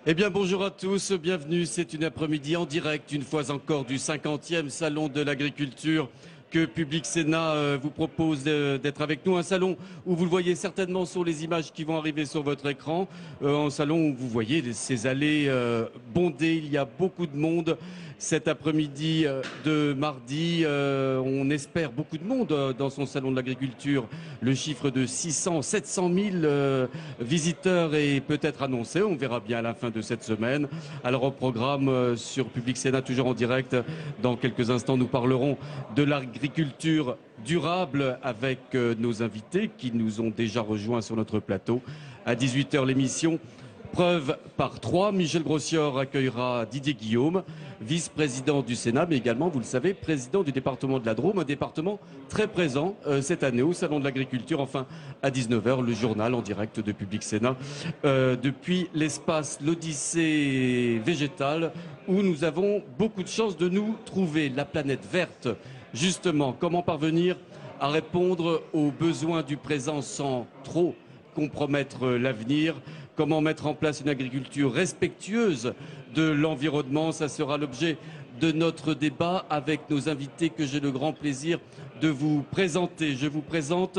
Eh bien bonjour à tous, bienvenue, c'est une après-midi en direct, une fois encore, du 50e Salon de l'Agriculture que Public Sénat vous propose d'être avec nous. Un salon où vous le voyez certainement sur les images qui vont arriver sur votre écran. Un salon où vous voyez ces allées bondées, il y a beaucoup de monde. Cet après-midi de mardi, on espère beaucoup de monde dans son salon de l'agriculture. Le chiffre de 600, 700 000 visiteurs est peut-être annoncé. On verra bien à la fin de cette semaine. Alors au programme sur Public Sénat, toujours en direct, dans quelques instants, nous parlerons de l'agriculture durable avec nos invités qui nous ont déjà rejoints sur notre plateau. À 18 h, l'émission Preuve par 3. Michel Grossior accueillera Didier Guillaume, vice-président du Sénat, mais également, vous le savez, président du département de la Drôme, un département très présent cette année au Salon de l'Agriculture. Enfin, à 19 h, le journal en direct de Public Sénat depuis l'espace l'Odyssée végétale, où nous avons beaucoup de chance de nous trouver. La planète verte, justement, comment parvenir à répondre aux besoins du présent sans trop compromettre l'avenir? Comment mettre en place une agriculture respectueuse de l'environnement? Ça sera l'objet de notre débat avec nos invités que j'ai le grand plaisir de vous présenter. Je vous présente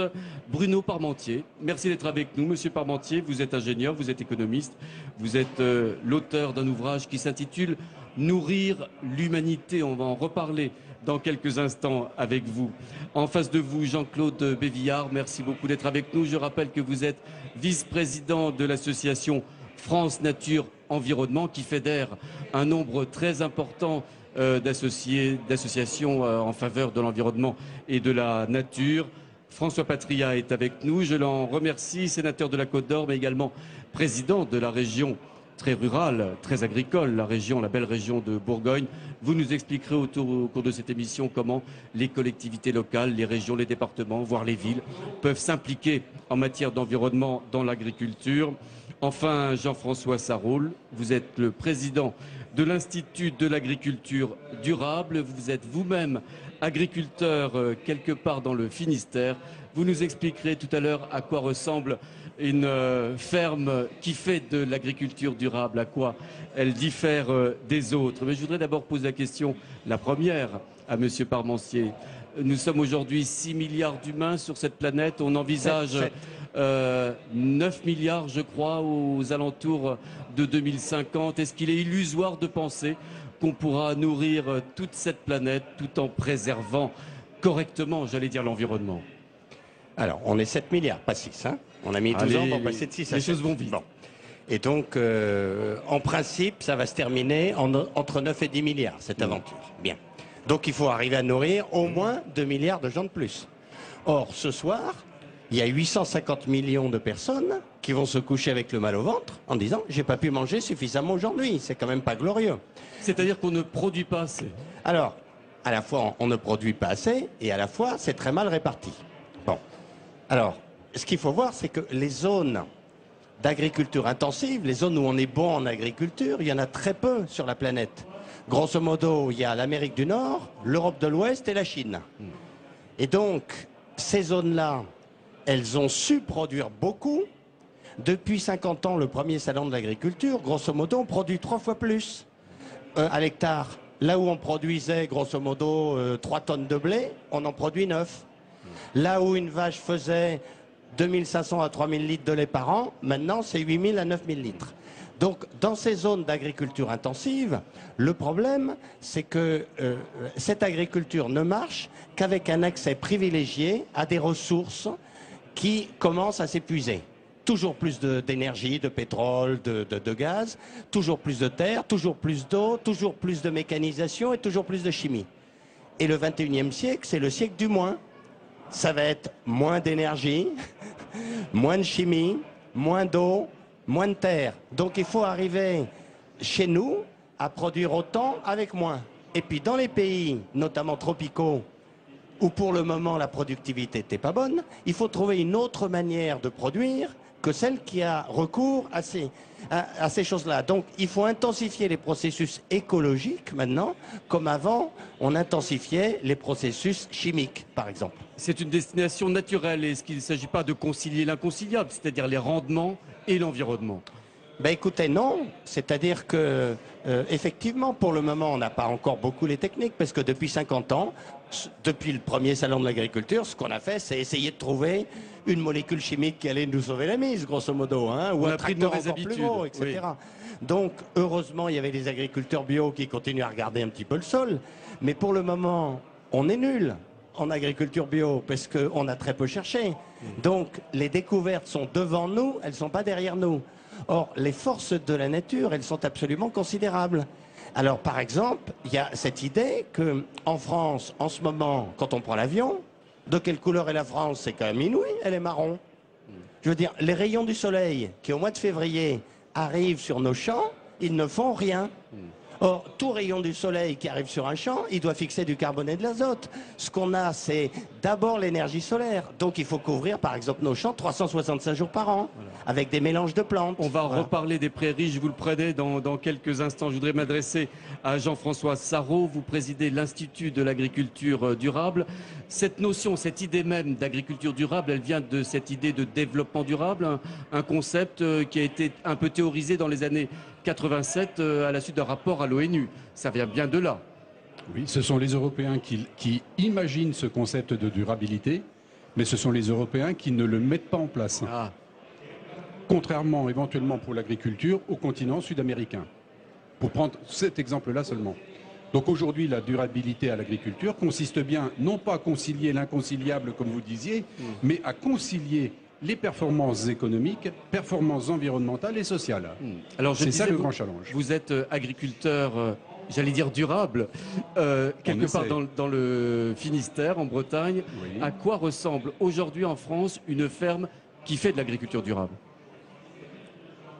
Bruno Parmentier. Merci d'être avec nous. Monsieur Parmentier, vous êtes ingénieur, vous êtes économiste, vous êtes l'auteur d'un ouvrage qui s'intitule « Nourrir l'humanité ». On va en reparler dans quelques instants avec vous. En face de vous, Jean-Claude Bévillard, merci beaucoup d'être avec nous. Je rappelle que vous êtes vice-président de l'association France Nature Environnement, qui fédère un nombre très important d'associations en faveur de l'environnement et de la nature. François Patria est avec nous, je l'en remercie, sénateur de la Côte d'Or, mais également président de la région très rurale, très agricole, la belle région de Bourgogne. Vous nous expliquerez au cours de cette émission comment les collectivités locales, les régions, les départements, voire les villes, peuvent s'impliquer en matière d'environnement dans l'agriculture. Enfin, Jean-François Sarraul, vous êtes le président de l'Institut de l'agriculture durable. Vous êtes vous-même agriculteur quelque part dans le Finistère. Vous nous expliquerez tout à l'heure à quoi ressemble une ferme qui fait de l'agriculture durable, à quoi elle diffère des autres. Mais je voudrais d'abord poser la question, la première, à Monsieur Parmentier. Nous sommes aujourd'hui 6 milliards d'humains sur cette planète. On envisage 9 milliards, je crois, aux alentours de 2050. Est-ce qu'il est illusoire de penser qu'on pourra nourrir toute cette planète tout en préservant correctement, j'allais dire, l'environnement? Alors, on est 7 milliards, pas 6. Hein, on a mis 12 ans pour passer de 6 à 7. Les choses vont vite. Bon. Et donc, en principe, ça va se terminer entre 9 et 10 milliards, cette aventure. Bien. Donc, il faut arriver à nourrir au moins 2 milliards de gens de plus. Or, ce soir, il y a 850 millions de personnes qui vont se coucher avec le mal au ventre en disant « j'ai pas pu manger suffisamment aujourd'hui, c'est quand même pas glorieux ». C'est-à-dire qu'on ne produit pas assez. Alors, à la fois, on ne produit pas assez et à la fois, c'est très mal réparti. Bon. Alors, ce qu'il faut voir, c'est que les zones d'agriculture intensive, les zones où on est bon en agriculture, il y en a très peu sur la planète. Grosso modo, il y a l'Amérique du Nord, l'Europe de l'Ouest et la Chine. Et donc, ces zones-là, elles ont su produire beaucoup. Depuis 50 ans, le premier salon de l'agriculture, grosso modo, on produit 3 fois plus à l'hectare. Là où on produisait, grosso modo, 3 tonnes de blé, on en produit 9. Là où une vache faisait 2500 à 3000 litres de lait par an, maintenant c'est 8000 à 9000 litres. Donc dans ces zones d'agriculture intensive, le problème c'est que cette agriculture ne marche qu'avec un accès privilégié à des ressources qui commencent à s'épuiser. Toujours plus d'énergie, de pétrole, de gaz, toujours plus de terre, toujours plus d'eau, toujours plus de mécanisation et toujours plus de chimie. Et le 21e siècle, c'est le siècle du moins. Ça va être moins d'énergie, moins de chimie, moins d'eau, moins de terre. Donc il faut arriver chez nous à produire autant avec moins. Et puis dans les pays, notamment tropicaux, où pour le moment la productivité n'était pas bonne, il faut trouver une autre manière de produire que celle qui a recours à ces choses-là. Donc il faut intensifier les processus écologiques maintenant, comme avant on intensifiait les processus chimiques, par exemple. C'est une destination naturelle. Est-ce qu'il ne s'agit pas de concilier l'inconciliable, c'est-à-dire les rendements et l'environnement? Ben écoutez, non. C'est-à-dire que, effectivement, pour le moment, on n'a pas encore beaucoup les techniques, parce que depuis 50 ans, depuis le premier salon de l'agriculture, ce qu'on a fait, c'est essayer de trouver une molécule chimique qui allait nous sauver la mise, grosso modo, hein, ou On un a pris de tracteur mauvaises encore plus habitudes, gros, etc. Donc, heureusement, il y avait des agriculteurs bio qui continuent à regarder un petit peu le sol. Mais pour le moment, on est nul en agriculture bio, parce qu'on a très peu cherché. Donc, les découvertes sont devant nous, elles ne sont pas derrière nous. Or, les forces de la nature, elles sont absolument considérables. Alors, par exemple, il y a cette idée qu'en France, en ce moment, quand on prend l'avion, de quelle couleur est la France? C'est quand même inouï, elle est marron. Je veux dire, les rayons du soleil qui, au mois de février, arrivent sur nos champs, ils ne font rien. Or, tout rayon du soleil qui arrive sur un champ, il doit fixer du carbone et de l'azote. Ce qu'on a, c'est d'abord l'énergie solaire. Donc, il faut couvrir, par exemple, nos champs 365 jours par an, avec des mélanges de plantes. On va reparler des prairies, je vous le promets, dans quelques instants. Je voudrais m'adresser à Jean-François Sarraut. Vous présidez l'Institut de l'agriculture durable. Cette notion, cette idée même d'agriculture durable, elle vient de cette idée de développement durable, un concept qui a été un peu théorisé dans les années 87 à la suite d'un rapport à l'ONU. Ça vient bien de là. Oui, ce sont les Européens qui imaginent ce concept de durabilité, mais ce sont les Européens qui ne le mettent pas en place. Ah. Contrairement éventuellement pour l'agriculture au continent sud-américain. Pour prendre cet exemple-là seulement. Donc aujourd'hui, la durabilité à l'agriculture consiste bien non pas à concilier l'inconciliable comme vous disiez, mais à concilier les performances économiques, performances environnementales et sociales. Alors, c'est ça le grand challenge. Vous êtes agriculteur, j'allais dire durable, quelque part dans le Finistère, en Bretagne. Oui. À quoi ressemble aujourd'hui en France une ferme qui fait de l'agriculture durable?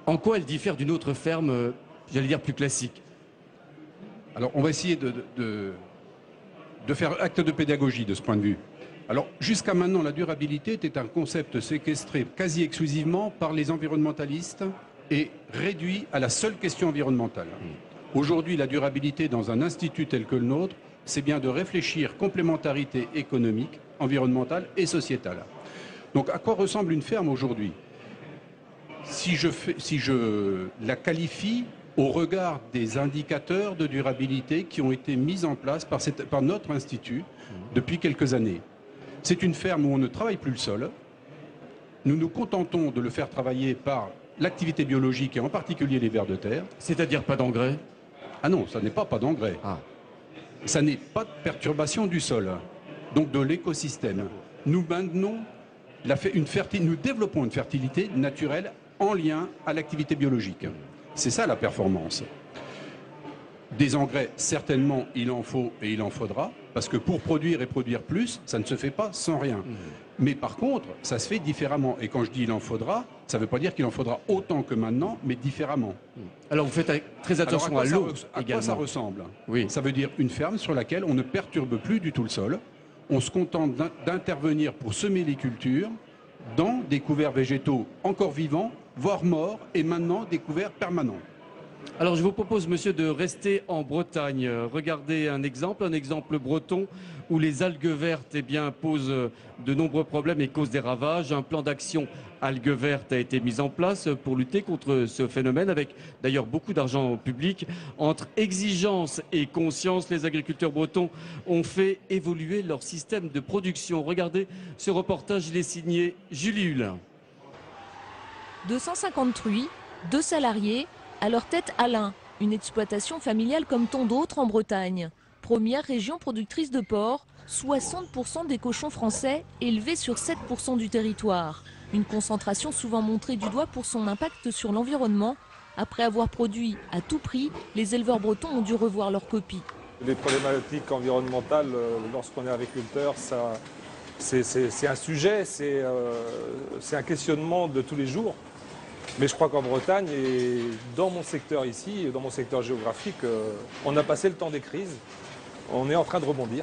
En quoi elle diffère d'une autre ferme, j'allais dire plus classique? Alors on va essayer de faire acte de pédagogie de ce point de vue. Alors, jusqu'à maintenant, la durabilité était un concept séquestré quasi exclusivement par les environnementalistes et réduit à la seule question environnementale. Aujourd'hui, la durabilité dans un institut tel que le nôtre, c'est bien de réfléchir complémentarité économique, environnementale et sociétale. Donc, à quoi ressemble une ferme aujourd'hui? Si je la qualifie au regard des indicateurs de durabilité qui ont été mis en place par notre institut depuis quelques années. C'est une ferme où on ne travaille plus le sol. Nous nous contentons de le faire travailler par l'activité biologique et en particulier les vers de terre. C'est-à-dire pas d'engrais? Ah non, ça n'est pas d'engrais. Ah. Ça n'est pas de perturbation du sol, donc de l'écosystème. Nous maintenons nous développons une fertilité naturelle en lien à l'activité biologique. C'est ça la performance. Des engrais, certainement, il en faut et il en faudra, parce que pour produire et produire plus, ça ne se fait pas sans rien. Mais par contre, ça se fait différemment. Et quand je dis il en faudra, ça ne veut pas dire qu'il en faudra autant que maintenant, mais différemment. Alors vous faites très attention à l'eau également. À quoi ça ressemble? Oui. Ça veut dire une ferme sur laquelle on ne perturbe plus du tout le sol. On se contente d'intervenir pour semer les cultures dans des couverts végétaux encore vivants, voire morts, et maintenant des couverts permanents. Alors je vous propose, monsieur, de rester en Bretagne. Regardez un exemple breton où les algues vertes posent de nombreux problèmes et causent des ravages. Un plan d'action algues vertes a été mis en place pour lutter contre ce phénomène, avec d'ailleurs beaucoup d'argent public. Entre exigence et conscience, les agriculteurs bretons ont fait évoluer leur système de production. Regardez ce reportage, il est signé Julie Hulin. 250 truies, 2 salariés. À leur tête, Alain, une exploitation familiale comme tant d'autres en Bretagne. Première région productrice de porc, 60% des cochons français élevés sur 7% du territoire. Une concentration souvent montrée du doigt pour son impact sur l'environnement. Après avoir produit à tout prix, les éleveurs bretons ont dû revoir leur copie. Les problématiques environnementales, lorsqu'on est agriculteur, c'est un sujet, c'est un questionnement de tous les jours. Mais je crois qu'en Bretagne, et dans mon secteur ici, dans mon secteur géographique, on a passé le temps des crises. On est en train de rebondir.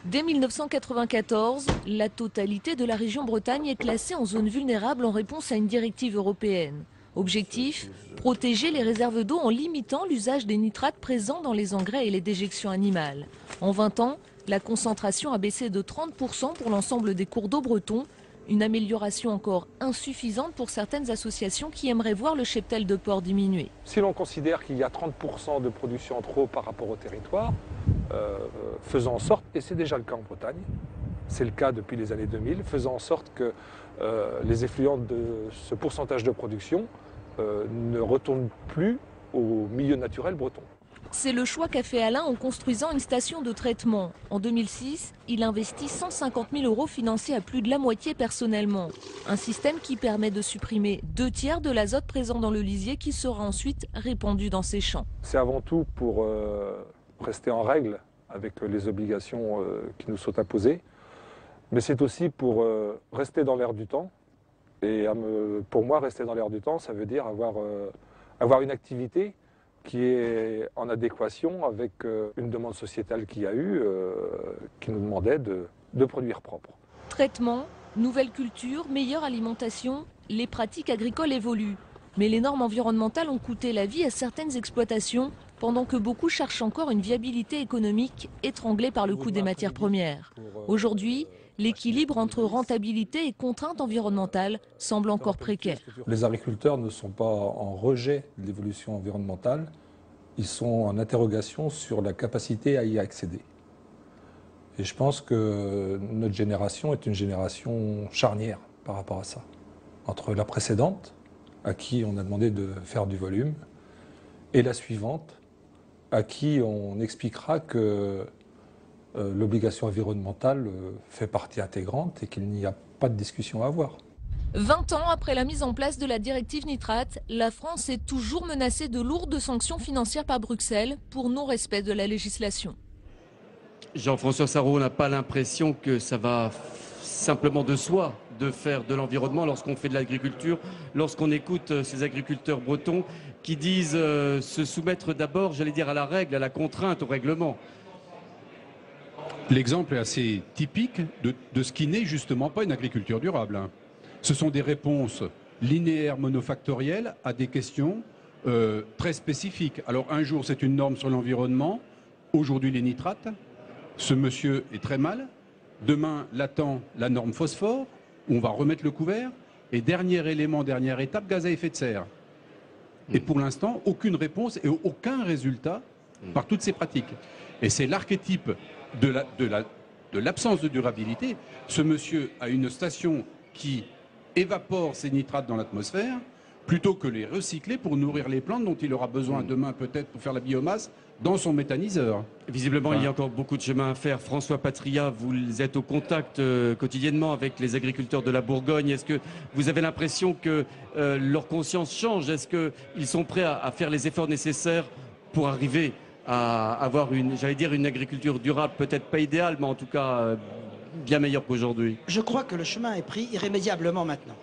Dès 1994, la totalité de la région Bretagne est classée en zone vulnérable en réponse à une directive européenne. Objectif, protéger les réserves d'eau en limitant l'usage des nitrates présents dans les engrais et les déjections animales. En 20 ans, la concentration a baissé de 30% pour l'ensemble des cours d'eau bretons. Une amélioration encore insuffisante pour certaines associations qui aimeraient voir le cheptel de porc diminuer. Si l'on considère qu'il y a 30% de production en trop par rapport au territoire, faisons en sorte, et c'est déjà le cas en Bretagne, c'est le cas depuis les années 2000, faisons en sorte que les effluents de ce pourcentage de production ne retournent plus au milieu naturel breton. C'est le choix qu'a fait Alain en construisant une station de traitement. En 2006, il investit 150 000 € financés à plus de la moitié personnellement. Un système qui permet de supprimer 2/3 de l'azote présent dans le lisier qui sera ensuite répandu dans ses champs. C'est avant tout pour rester en règle avec les obligations qui nous sont imposées, mais c'est aussi pour rester dans l'air du temps. Et pour moi, rester dans l'air du temps, ça veut dire avoir une activité qui est en adéquation avec une demande sociétale qu'il y a eu, qui nous demandait de produire propre. Traitement, nouvelle culture, meilleure alimentation, les pratiques agricoles évoluent. Mais les normes environnementales ont coûté la vie à certaines exploitations, pendant que beaucoup cherchent encore une viabilité économique étranglée par le coût des matières premières. Aujourd'hui, l'équilibre entre rentabilité et contraintes environnementales semble encore précaire. Les agriculteurs ne sont pas en rejet de l'évolution environnementale, ils sont en interrogation sur la capacité à y accéder. Et je pense que notre génération est une génération charnière par rapport à ça. Entre la précédente, à qui on a demandé de faire du volume, et la suivante, à qui on expliquera que l'obligation environnementale fait partie intégrante et qu'il n'y a pas de discussion à avoir. 20 ans après la mise en place de la directive nitrate, la France est toujours menacée de lourdes sanctions financières par Bruxelles pour non-respect de la législation. Jean-François Sarraud, on n'a pas l'impression que ça va simplement de soi de faire de l'environnement lorsqu'on fait de l'agriculture, lorsqu'on écoute ces agriculteurs bretons qui disent se soumettre d'abord, j'allais dire, à la règle, à la contrainte, au règlement. L'exemple est assez typique de ce qui n'est justement pas une agriculture durable. Ce sont des réponses linéaires monofactorielles à des questions très spécifiques. Alors un jour c'est une norme sur l'environnement, aujourd'hui les nitrates, ce monsieur est très mal, demain l'attend la norme phosphore, où on va remettre le couvert, et dernier élément, dernière étape, gaz à effet de serre. Et pour l'instant, aucune réponse et aucun résultat par toutes ces pratiques. Et c'est l'archétype de l'absence de durabilité. Ce monsieur a une station qui évapore ses nitrates dans l'atmosphère plutôt que les recycler pour nourrir les plantes dont il aura besoin demain peut-être pour faire la biomasse dans son méthaniseur. Visiblement, il y a encore beaucoup de chemin à faire. François Patria, vous êtes au contact quotidiennement avec les agriculteurs de la Bourgogne. Est-ce que vous avez l'impression que leur conscience change? Est-ce qu'ils sont prêts à faire les efforts nécessaires pour arriver à avoir une agriculture durable, peut-être pas idéale, mais en tout cas bien meilleure qu'aujourd'hui? Je crois que le chemin est pris irrémédiablement maintenant.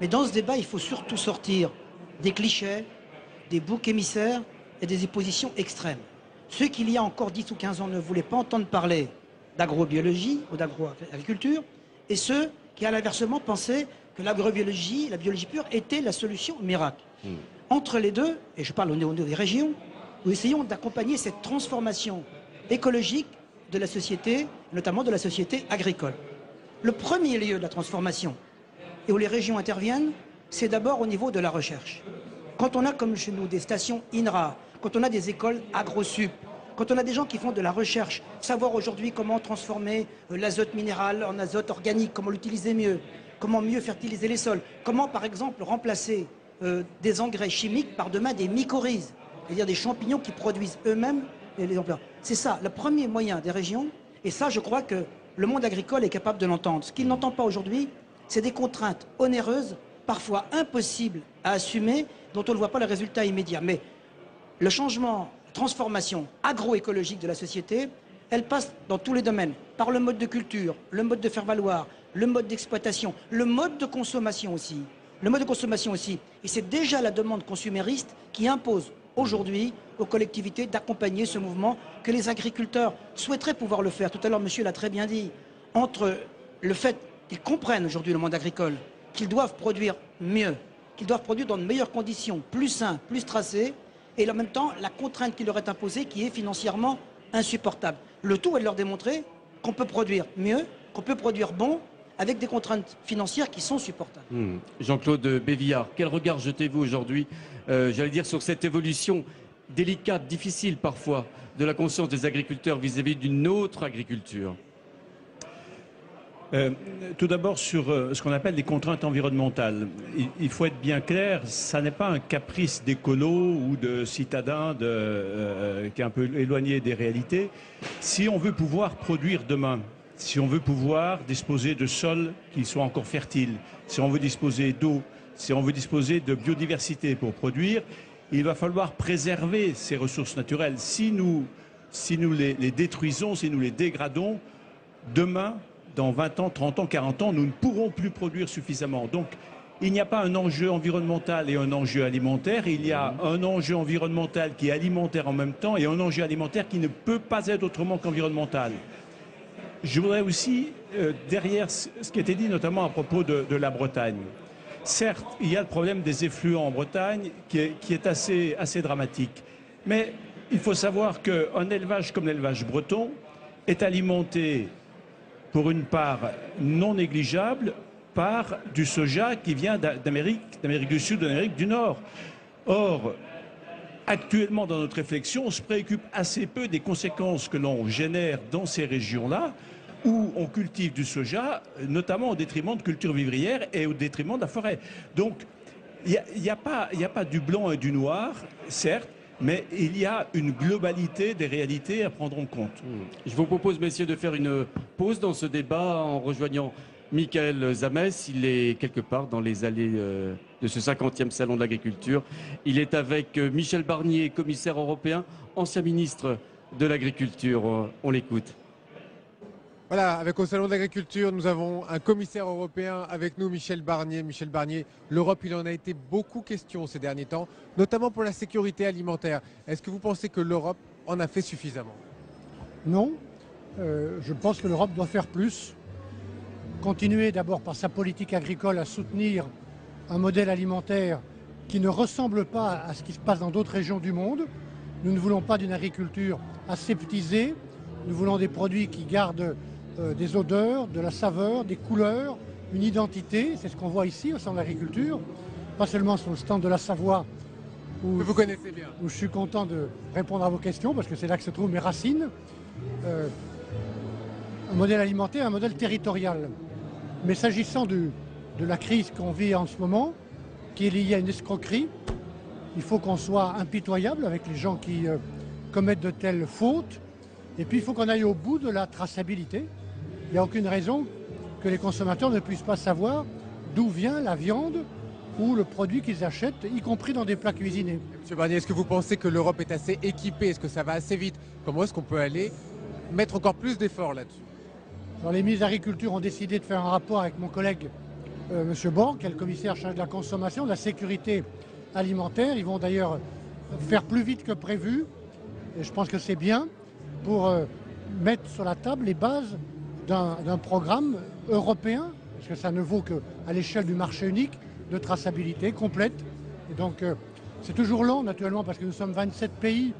Mais dans ce débat, il faut surtout sortir des clichés, des boucs émissaires et des oppositions extrêmes. Ceux qui, il y a encore 10 ou 15 ans, ne voulaient pas entendre parler d'agrobiologie ou d'agroagriculture, et ceux qui, à l'inversement, pensaient que l'agrobiologie, la biologie pure, était la solution miracle. Entre les deux, et je parle au niveau des régions, nous essayons d'accompagner cette transformation écologique de la société, notamment de la société agricole. Le premier lieu de la transformation, et où les régions interviennent, c'est d'abord au niveau de la recherche. Quand on a comme chez nous des stations INRA, quand on a des écoles AgroSup, quand on a des gens qui font de la recherche, savoir aujourd'hui comment transformer l'azote minéral en azote organique, comment l'utiliser mieux, comment mieux fertiliser les sols, comment par exemple remplacer des engrais chimiques par demain des mycorhizes, c'est-à-dire des champignons qui produisent eux-mêmes les emplois. C'est ça, le premier moyen des régions, et ça je crois que le monde agricole est capable de l'entendre. Ce qu'il n'entend pas aujourd'hui, c'est des contraintes onéreuses, parfois impossibles à assumer, dont on ne voit pas le résultat immédiat. Mais le changement, la transformation agroécologique de la société, elle passe dans tous les domaines, par le mode de culture, le mode de faire valoir, le mode d'exploitation, le mode de consommation aussi. Et c'est déjà la demande consumériste qui impose aujourd'hui aux collectivités d'accompagner ce mouvement que les agriculteurs souhaiteraient pouvoir le faire. Tout à l'heure, monsieur l'a très bien dit, entre le fait qu'ils comprennent aujourd'hui le monde agricole, qu'ils doivent produire mieux, qu'ils doivent produire dans de meilleures conditions, plus sains, plus tracés, et en même temps la contrainte qui leur est imposée qui est financièrement insupportable. Le tout est de leur démontrer qu'on peut produire mieux, qu'on peut produire bon, avec des contraintes financières qui sont supportables. Jean-Claude Bévillard, quel regard jetez-vous aujourd'hui, j'allais dire, sur cette évolution délicate, difficile parfois, de la conscience des agriculteurs vis-à-vis d'une autre agriculture? Tout d'abord sur ce qu'on appelle les contraintes environnementales. Il faut être bien clair, ça n'est pas un caprice d'écolos ou de citadins qui est un peu éloigné des réalités. Si on veut pouvoir produire demain, si on veut pouvoir disposer de sols qui soient encore fertiles, si on veut disposer d'eau, si on veut disposer de biodiversité pour produire, il va falloir préserver ces ressources naturelles. Si nous les détruisons, si nous les dégradons, demain, dans 20 ans, 30 ans, 40 ans, nous ne pourrons plus produire suffisamment. Donc, il n'y a pas un enjeu environnemental et un enjeu alimentaire. Il y a un enjeu environnemental qui est alimentaire en même temps et un enjeu alimentaire qui ne peut pas être autrement qu'environnemental. Je voudrais aussi, derrière ce qui a été dit notamment à propos de la Bretagne, certes, il y a le problème des effluents en Bretagne qui est assez dramatique. Mais il faut savoir qu'un élevage comme l'élevage breton est alimenté pour une part non négligeable par du soja qui vient d'Amérique du Sud, d'Amérique du Nord. Or, actuellement dans notre réflexion, on se préoccupe assez peu des conséquences que l'on génère dans ces régions-là, où on cultive du soja, notamment au détriment de cultures vivrières et au détriment de la forêt. Donc, il n'y a pas du blanc et du noir, certes, mais il y a une globalité des réalités à prendre en compte. Je vous propose, messieurs, de faire une pause dans ce débat en rejoignant Michael Zamès. Il est quelque part dans les allées de ce 50e Salon de l'Agriculture. Il est avec Michel Barnier, commissaire européen, ancien ministre de l'Agriculture. On l'écoute. Voilà, avec au Salon de l'Agriculture, nous avons un commissaire européen avec nous, Michel Barnier. Michel Barnier, l'Europe, il en a été beaucoup question ces derniers temps, notamment pour la sécurité alimentaire. Est-ce que vous pensez que l'Europe en a fait suffisamment? Non, je pense que l'Europe doit faire plus. Continuer d'abord par sa politique agricole à soutenir un modèle alimentaire qui ne ressemble pas à ce qui se passe dans d'autres régions du monde. Nous ne voulons pas d'une agriculture aseptisée, nous voulons des produits qui gardent des odeurs, de la saveur, des couleurs, une identité. C'est ce qu'on voit ici au Salon de l'Agriculture, pas seulement sur le stand de la Savoie, où vous connaissez bien, où je suis content de répondre à vos questions, parce que c'est là que se trouvent mes racines. Un modèle alimentaire, un modèle territorial. Mais s'agissant de la crise qu'on vit en ce moment, qui est liée à une escroquerie, il faut qu'on soit impitoyable avec les gens qui commettent de telles fautes. Et puis il faut qu'on aille au bout de la traçabilité. Il n'y a aucune raison que les consommateurs ne puissent pas savoir d'où vient la viande ou le produit qu'ils achètent, y compris dans des plats cuisinés. Monsieur Barnier, est-ce que vous pensez que l'Europe est assez équipée? Est-ce que ça va assez vite? Comment est-ce qu'on peut aller mettre encore plus d'efforts là-dessus? Alors, les ministres de l'Agriculture ont décidé de faire un rapport avec mon collègue M. Borg, qui est le commissaire chargé de la consommation, de la sécurité alimentaire. Ils vont d'ailleurs faire plus vite que prévu. Et je pense que c'est bien pour mettre sur la table les bases d'un programme européen, parce que ça ne vaut qu'à l'échelle du marché unique, de traçabilité complète. Et donc c'est toujours lent naturellement parce que nous sommes 27 pays,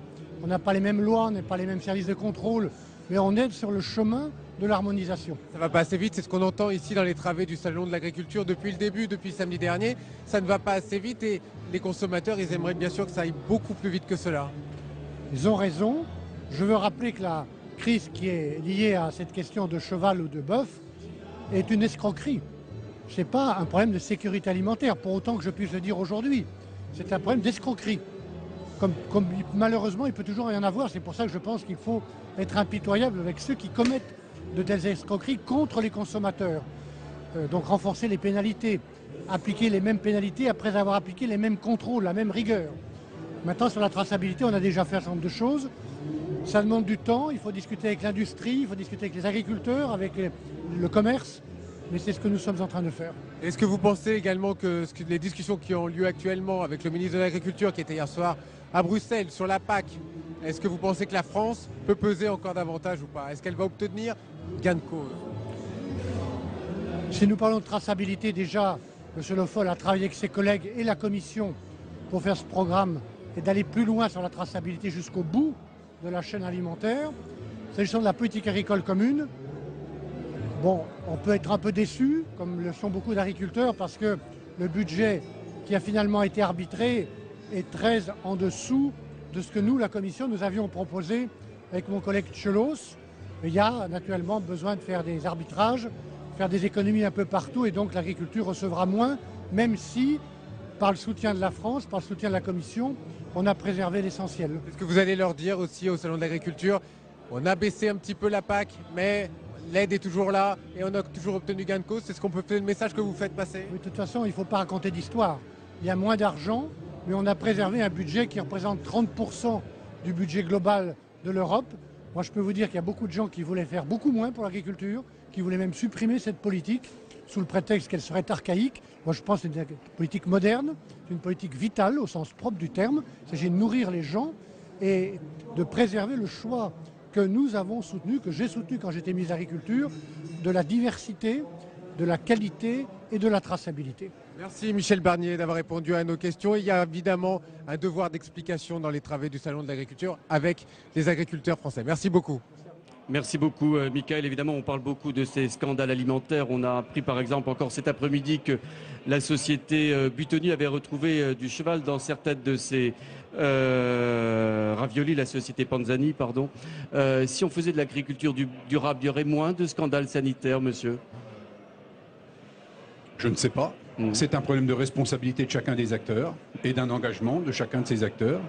on n'a pas les mêmes lois, on n'a pas les mêmes services de contrôle, mais on est sur le chemin de l'harmonisation. Ça va pas assez vite, c'est ce qu'on entend ici dans les travées du Salon de l'Agriculture depuis le début, depuis samedi dernier. Ça ne va pas assez vite et les consommateurs, ils aimeraient bien sûr que ça aille beaucoup plus vite que cela. Ils ont raison. Je veux rappeler que la crise qui est liée à cette question de cheval ou de bœuf est une escroquerie. Ce n'est pas un problème de sécurité alimentaire, pour autant que je puisse le dire aujourd'hui. C'est un problème d'escroquerie. Comme malheureusement, il peut toujours y en avoir. C'est pour ça que je pense qu'il faut être impitoyable avec ceux qui commettent de telles escroqueries contre les consommateurs. Donc renforcer les pénalités, appliquer les mêmes pénalités après avoir appliqué les mêmes contrôles, la même rigueur. Maintenant, sur la traçabilité, on a déjà fait un certain nombre de choses. Ça demande du temps, il faut discuter avec l'industrie, il faut discuter avec les agriculteurs, avec le commerce, mais c'est ce que nous sommes en train de faire. Est-ce que vous pensez également que les discussions qui ont lieu actuellement avec le ministre de l'Agriculture, qui était hier soir à Bruxelles, sur la PAC, est-ce que vous pensez que la France peut peser encore davantage ou pas? Est-ce qu'elle va obtenir gain de cause? Si nous parlons de traçabilité, déjà, M. Le Foll a travaillé avec ses collègues et la Commission pour faire ce programme et d'aller plus loin sur la traçabilité jusqu'au bout de la chaîne alimentaire. S'agissant de la politique agricole commune, Bon, on peut être un peu déçu, comme le sont beaucoup d'agriculteurs, parce que le budget qui a finalement été arbitré est très en dessous de ce que nous, la Commission, nous avions proposé avec mon collègue Tchelos. Il y a naturellement besoin de faire des arbitrages, faire des économies un peu partout, et donc l'agriculture recevra moins, même si, par le soutien de la France, par le soutien de la Commission, on a préservé l'essentiel. Est-ce que vous allez leur dire aussi au Salon de l'Agriculture, on a baissé un petit peu la PAC, mais l'aide est toujours là et on a toujours obtenu gain de cause? C'est ce qu'on peut faire, le message que vous faites passer? Oui, de toute façon, il ne faut pas raconter d'histoire. Il y a moins d'argent, mais on a préservé un budget qui représente 30% du budget global de l'Europe. Moi, je peux vous dire qu'il y a beaucoup de gens qui voulaient faire beaucoup moins pour l'agriculture, qui voulaient même supprimer cette politique sous le prétexte qu'elle serait archaïque. Moi, je pense que c'est une politique moderne, une politique vitale au sens propre du terme. Il s'agit de nourrir les gens et de préserver le choix que nous avons soutenu, que j'ai soutenu quand j'étais ministre de l'Agriculture, de la diversité, de la qualité et de la traçabilité. Merci Michel Barnier d'avoir répondu à nos questions. Il y a évidemment un devoir d'explication dans les travaux du Salon de l'Agriculture avec les agriculteurs français. Merci beaucoup. Merci beaucoup, Michael. Évidemment, on parle beaucoup de ces scandales alimentaires. On a appris, par exemple, encore cet après-midi que la société Buitoni avait retrouvé du cheval dans certaines de ses raviolis, la société Panzani, pardon. Si on faisait de l'agriculture durable, il y aurait moins de scandales sanitaires, monsieur? Je ne sais pas. C'est un problème de responsabilité de chacun des acteurs et d'un engagement de chacun de ces acteurs.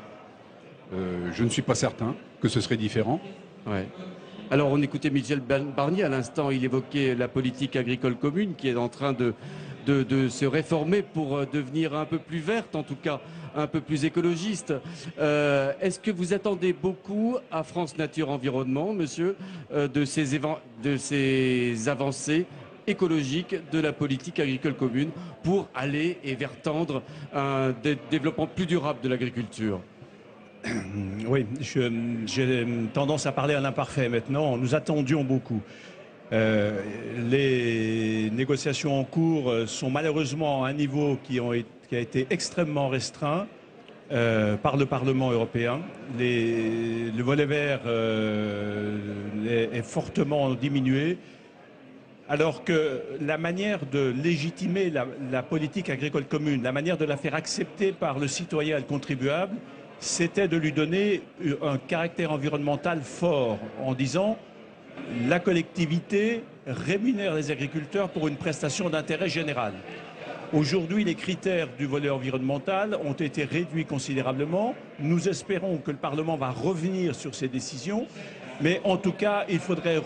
Je ne suis pas certain que ce serait différent. Ouais. Alors, on écoutait Michel Barnier à l'instant, il évoquait la politique agricole commune qui est en train de se réformer pour devenir un peu plus verte, en tout cas un peu plus écologiste. Est-ce que vous attendez beaucoup à France Nature Environnement, monsieur, de ces avancées écologiques de la politique agricole commune pour aller et vers tendre un développement plus durable de l'agriculture? Oui, j'ai tendance à parler à l'imparfait maintenant. Nous attendions beaucoup. Les négociations en cours sont malheureusement à un niveau qui a été extrêmement restreint par le Parlement européen. Le volet vert est fortement diminué, alors que la manière de légitimer la politique agricole commune, la manière de la faire accepter par le citoyen et le contribuable, c'était de lui donner un caractère environnemental fort en disant la collectivité rémunère les agriculteurs pour une prestation d'intérêt général. Aujourd'hui, les critères du volet environnemental ont été réduits considérablement. Nous espérons que le Parlement va revenir sur ces décisions. Mais en tout cas, il faudrait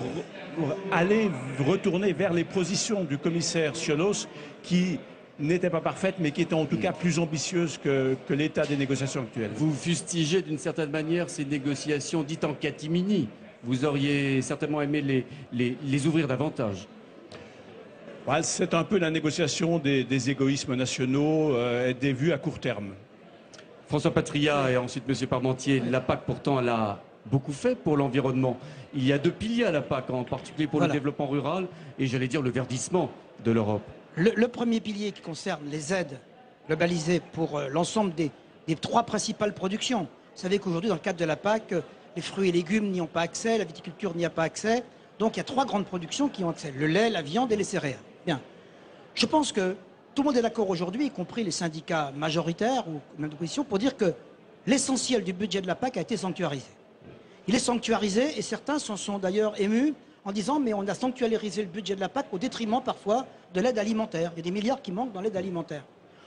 retourner vers les positions du commissaire Ciolos qui n'était pas parfaite, mais qui était en tout cas plus ambitieuse que l'état des négociations actuelles. Vous fustigez d'une certaine manière ces négociations dites en catimini. Vous auriez certainement aimé les ouvrir davantage. Ouais, c'est un peu la négociation des égoïsmes nationaux et des vues à court terme. François Patria et ensuite M. Parmentier, la PAC pourtant elle a beaucoup fait pour l'environnement. Il y a deux piliers à la PAC, en particulier pour le développement rural et j'allais dire le verdissement de l'Europe. Le premier pilier qui concerne les aides globalisées pour l'ensemble des trois principales productions. Vous savez qu'aujourd'hui, dans le cadre de la PAC, les fruits et légumes n'y ont pas accès, la viticulture n'y a pas accès. Donc il y a trois grandes productions qui ont accès, le lait, la viande et les céréales. Bien. Je pense que tout le monde est d'accord aujourd'hui, y compris les syndicats majoritaires ou même d'opposition, pour dire que l'essentiel du budget de la PAC a été sanctuarisé. Il est sanctuarisé et certains s'en sont d'ailleurs émus en disant mais on a sanctuarisé le budget de la PAC au détriment parfois de l'aide alimentaire. Il y a des milliards qui manquent dans l'aide alimentaire.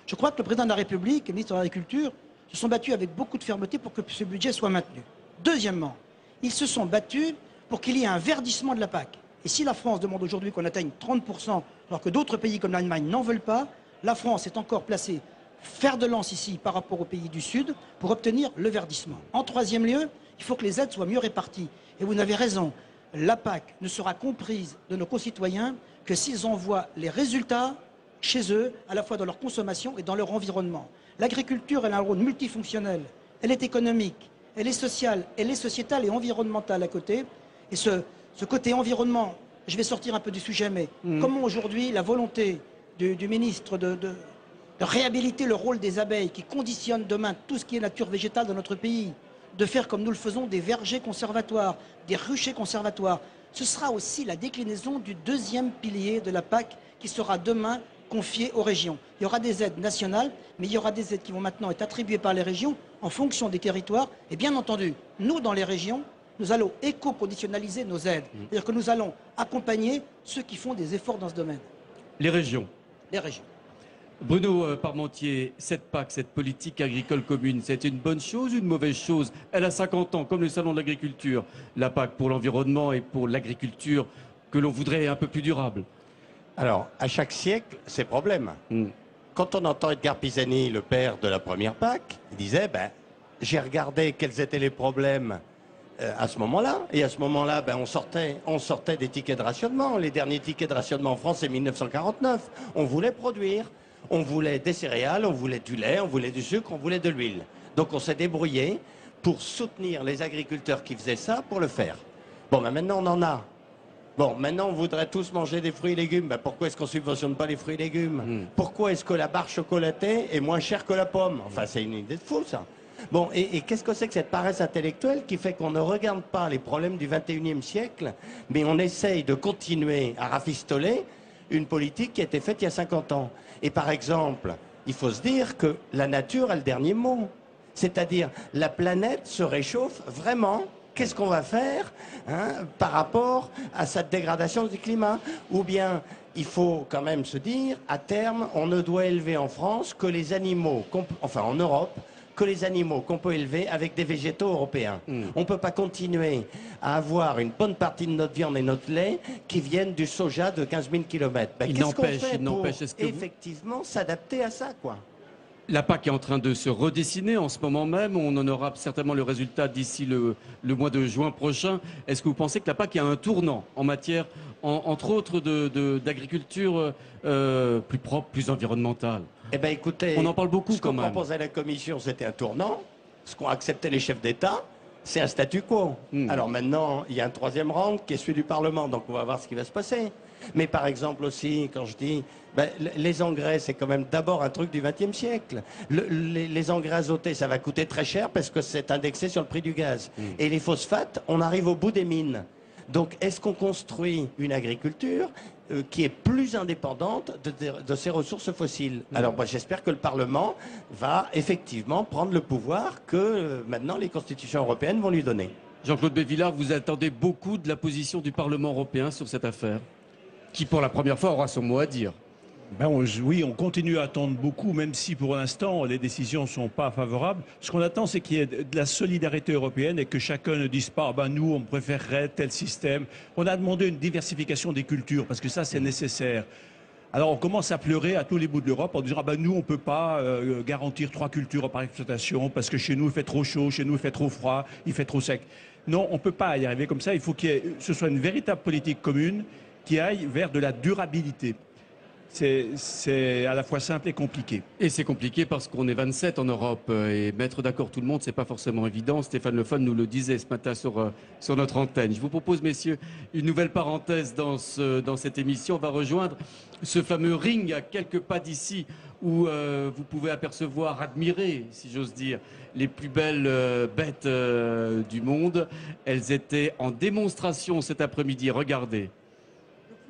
Je crois que le président de la République et le ministre de l'Agriculture se sont battus avec beaucoup de fermeté pour que ce budget soit maintenu. Deuxièmement, ils se sont battus pour qu'il y ait un verdissement de la PAC. Et si la France demande aujourd'hui qu'on atteigne 30%, alors que d'autres pays comme l'Allemagne n'en veulent pas, la France est encore placée fer de lance ici par rapport aux pays du Sud pour obtenir le verdissement. En troisième lieu, il faut que les aides soient mieux réparties. Et vous avez raison, la PAC ne sera comprise de nos concitoyens que s'ils en voient les résultats chez eux, à la fois dans leur consommation et dans leur environnement. L'agriculture, elle a un rôle multifonctionnel. Elle est économique, elle est sociale, elle est sociétale et environnementale à côté. Et ce côté environnement, je vais sortir un peu du sujet, mais comment aujourd'hui la volonté du ministre de réhabiliter le rôle des abeilles qui conditionne demain tout ce qui est nature végétale dans notre pays, de faire comme nous le faisons des vergers conservatoires, des ruchers conservatoires, ce sera aussi la déclinaison du deuxième pilier de la PAC qui sera demain confié aux régions. Il y aura des aides nationales, mais il y aura des aides qui vont maintenant être attribuées par les régions en fonction des territoires. Et bien entendu, nous, dans les régions, nous allons éco-conditionnaliser nos aides. C'est-à-dire que nous allons accompagner ceux qui font des efforts dans ce domaine. Les régions. Les régions. Bruno Parmentier, cette PAC, cette politique agricole commune, c'est une bonne chose ou une mauvaise chose? Elle a 50 ans, comme le Salon de l'agriculture. La PAC pour l'environnement et pour l'agriculture que l'on voudrait un peu plus durable. Alors, à chaque siècle, c'est problème. Quand on entend Edgar Pisani, le père de la première PAC, il disait, j'ai regardé quels étaient les problèmes à ce moment-là. Et à ce moment-là, on sortait des tickets de rationnement. Les derniers tickets de rationnement en France, c'est 1949. On voulait produire. On voulait des céréales, on voulait du lait, on voulait du sucre, on voulait de l'huile. Donc on s'est débrouillé pour soutenir les agriculteurs qui faisaient ça pour le faire. Bon, maintenant on en a. Bon, maintenant on voudrait tous manger des fruits et légumes. Pourquoi est-ce qu'on ne subventionne pas les fruits et légumes? Pourquoi est-ce que la barre chocolatée est moins chère que la pomme? Enfin, c'est une idée de fou, ça. Bon, et qu'est-ce que c'est que cette paresse intellectuelle qui fait qu'on ne regarde pas les problèmes du 21e siècle, mais on essaye de continuer à rafistoler une politique qui a été faite il y a 50 ans. Et par exemple, il faut se dire que la nature a le dernier mot. C'est-à-dire, la planète se réchauffe vraiment. Qu'est-ce qu'on va faire par rapport à cette dégradation du climat? Ou bien, il faut quand même se dire, à terme, on ne doit élever en France que les animaux, enfin en Europe, que les animaux qu'on peut élever avec des végétaux européens. On ne peut pas continuer à avoir une bonne partie de notre viande et notre lait qui viennent du soja de 15 000 km. Qu'est-ce qu'on fait pour effectivement s'adapter à ça, quoi? La PAC est en train de se redessiner en ce moment même. On en aura certainement le résultat d'ici le mois de juin prochain. Est-ce que vous pensez que la PAC a un tournant en matière, entre autres, d'agriculture plus propre, plus environnementale? Eh bien, écoutez, on en parle beaucoup quand même. Ce qu'on proposait à la Commission, c'était un tournant. Ce qu'ont accepté les chefs d'État, c'est un statu quo. Alors maintenant, il y a un troisième rang qui est celui du Parlement, donc on va voir ce qui va se passer. Mais par exemple aussi, quand je dis, les engrais, c'est quand même d'abord un truc du XXe siècle. Les engrais azotés, ça va coûter très cher parce que c'est indexé sur le prix du gaz. Et les phosphates, on arrive au bout des mines. Donc, est-ce qu'on construit une agriculture qui est plus indépendante de ces ressources fossiles? Alors, moi, j'espère que le Parlement va effectivement prendre le pouvoir que maintenant les constitutions européennes vont lui donner. Jean-Claude Bévillard, vous attendez beaucoup de la position du Parlement européen sur cette affaire, qui pour la première fois aura son mot à dire. Oui, on continue à attendre beaucoup, même si pour l'instant les décisions ne sont pas favorables. Ce qu'on attend, c'est qu'il y ait de la solidarité européenne et que chacun ne dise pas nous, on préférerait tel système. On a demandé une diversification des cultures, parce que ça, c'est nécessaire. Alors on commence à pleurer à tous les bouts de l'Europe en disant nous, on ne peut pas garantir 3 cultures par exploitation, parce que chez nous, il fait trop chaud, chez nous, il fait trop froid, il fait trop sec. Non, on ne peut pas y arriver comme ça. Il faut que ce soit une véritable politique commune qui aille vers de la durabilité. C'est à la fois simple et compliqué. Et c'est compliqué parce qu'on est 27 en Europe et mettre d'accord tout le monde, c'est pas forcément évident. Stéphane Le Foll nous le disait ce matin sur notre antenne. Je vous propose, messieurs, une nouvelle parenthèse dans cette émission. On va rejoindre ce fameux ring à quelques pas d'ici où vous pouvez apercevoir, admirer, si j'ose dire, les plus belles bêtes du monde. Elles étaient en démonstration cet après-midi. Regardez.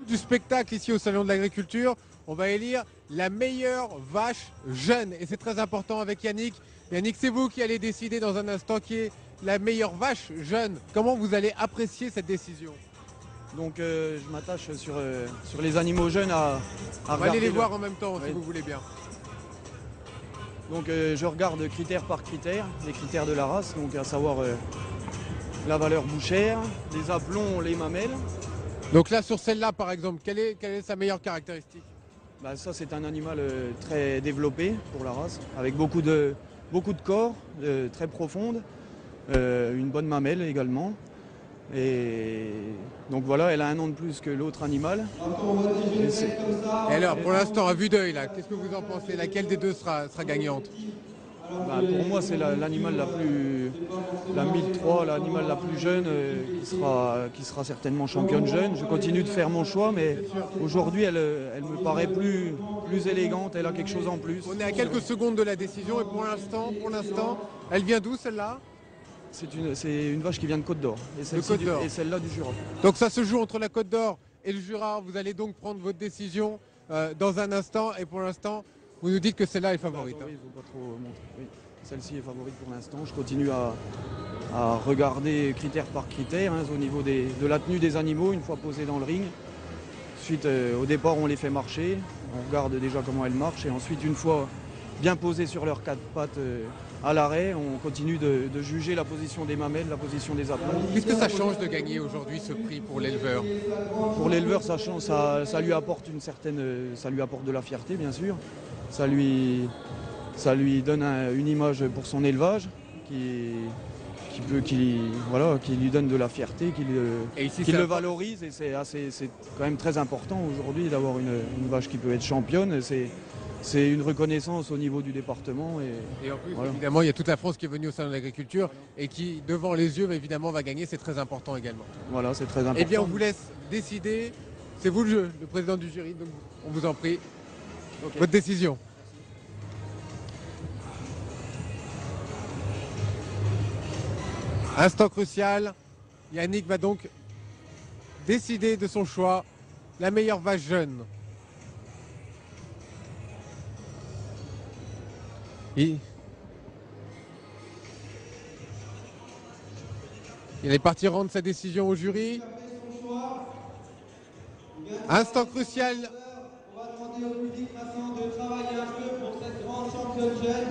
Du spectacle ici au Salon de l'Agriculture, on va élire la meilleure vache jeune. Et c'est très important avec Yannick. Yannick, c'est vous qui allez décider dans un instant qui est la meilleure vache jeune. Comment vous allez apprécier cette décision? Donc je m'attache sur les animaux jeunes à on va aller les voir en même temps, si vous voulez bien. Donc je regarde critère par critère, les critères de la race, donc à savoir la valeur bouchère, les aplombs, les mamelles. Donc là, sur celle-là, par exemple, quelle est sa meilleure caractéristique? Ça, c'est un animal très développé pour la race, avec beaucoup de corps, très profonde, une bonne mamelle également. Et donc voilà, elle a un an de plus que l'autre animal. Et alors, pour l'instant, à vue d'œil, qu'est-ce que vous en pensez? Laquelle des deux sera gagnante? Pour moi, c'est l'animal la 1003, l'animal la plus jeune qui sera certainement championne jeune. Je continue de faire mon choix, mais aujourd'hui, elle me paraît plus élégante, elle a quelque chose en plus. On est à quelques secondes de la décision et pour l'instant, elle vient d'où celle-là? C'est une vache qui vient de Côte d'Or. Et celle-là du Jura. Donc ça se joue entre la Côte d'Or et le Jura. Vous allez donc prendre votre décision dans un instant. Et pour l'instant, vous nous dites que celle-là est favorite. Oui, il faut pas trop montrer. Oui. Celle-ci est favorite pour l'instant. Je continue à regarder critère par critère au niveau de la tenue des animaux une fois posés dans le ring. Ensuite, au départ, on les fait marcher. On regarde déjà comment elles marchent. Et ensuite, une fois bien posées sur leurs quatre pattes à l'arrêt, on continue de juger la position des mamelles, la position des aplombs. Qu'est-ce que ça change de gagner aujourd'hui ce prix pour l'éleveur? Pour l'éleveur, ça lui apporte ça lui apporte de la fierté, bien sûr. Ça lui donne une image pour son élevage qui lui donne de la fierté, qui le valorise. Et c'est quand même très important aujourd'hui d'avoir une vache qui peut être championne. C'est une reconnaissance au niveau du département. Et en plus, évidemment, il y a toute la France qui est venue au Salon de l'Agriculture et qui, devant les yeux, évidemment, va gagner. C'est très important également. Voilà, c'est très important. Eh bien, on vous laisse décider. C'est vous le président du jury, donc on vous en prie. Okay. Votre décision. Instant crucial. Yannick va donc décider de son choix. La meilleure vache jeune. Il est parti rendre sa décision au jury. Instant crucial. On va demander au public maintenant de travailler un peu pour cette grande championne jeune.